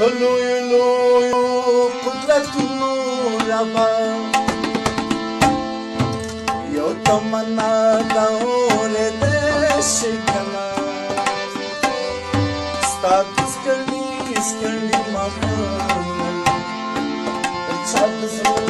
لویو قدرتونو ربا یو تمنا دا اورېدی شي کنه ستا سکڼي ماښامونه د چا د زړه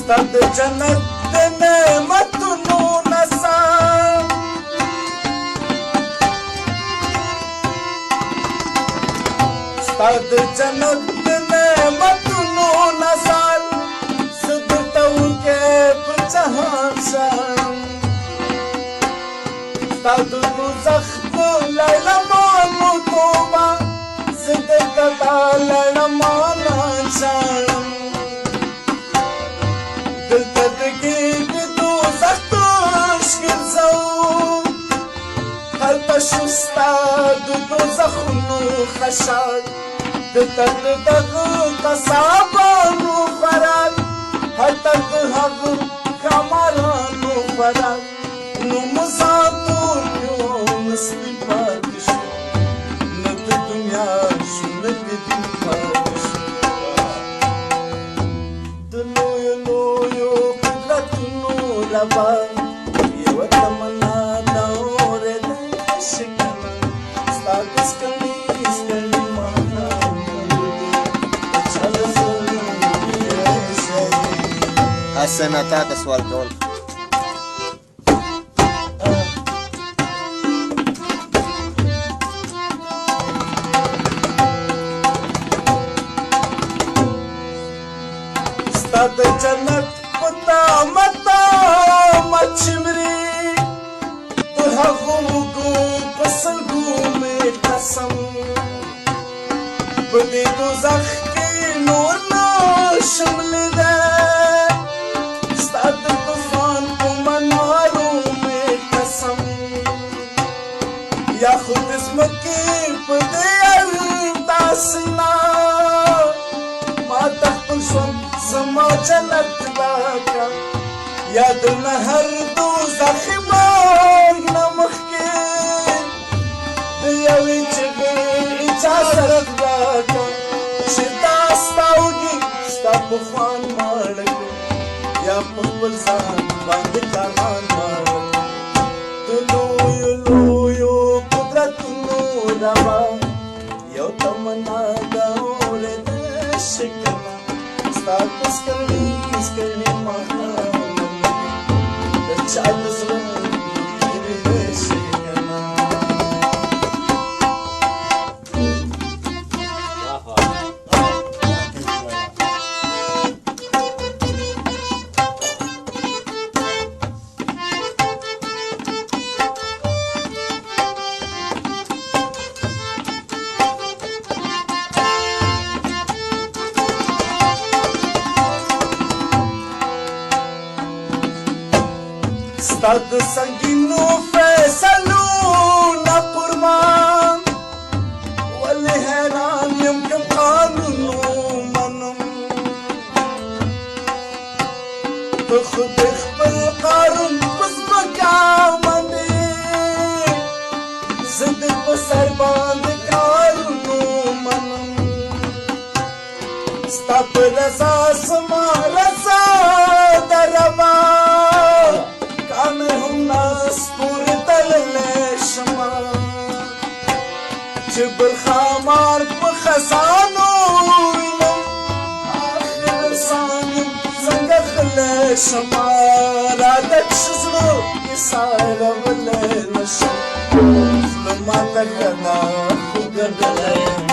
ستا د جنت د نعمتونو نڅا ستا د جنت د نعمتونو نڅا زه درته وکړې په جهان شم ستا د دوزخ د لیلمانو توبه زه درته دا لیلمانان شم دلته دګېږي دوزخ توش ګرځو هلته شو ستا د دوزخونو خشاک دلته د دغه قصابانو خوراک هلته د هغه ښامارانو خوراک نو مزاتور یو مسلم پاتې شو نه د دنیا شو نه د دین پاتې شو ربا یو تمنا دا اورېدی شي کنه ستا د سکڼي ماښامونه د چا د زړه شي حسنه تا ته سوال کول ستا د جنت پتا متا مچمري پر هغو وګو په سلګو مې قسم په دې دوزخ کې نور نشم لیدی ستا د طوفان په منارو مې قسم یا خو د ځمکې په دې داسې نه ما ته خپل ژوند زما جنت راکړه یا د نهر دوزخي مرګ نه مخکې د یوې چغې اجازت راکړه چې دا ستا وږي ستا په خوان ماړه کړو یا په خپل ځان باندې کارمان ماړه د لویو قدرتونو ربا یو تمنا دا اورېدی شي کنه ستا د سکڼي ماښامونه د چا د زړه ډېرې شي کنه ستا د سنګینو فیصلو نه قربان ولې حیران یم کوم قانونو منم ته خو د خپل قانون په ځمکه منې زه د په سر باندې کارونو منم ستا په رضا زما رضا ده ربا چې بل ښامار په خزانو وینم آخر انسان یم څنګه غلی شمه راته چې زړه ایسارولی نه شم زړه ماته ښه ده خو ګډلی یم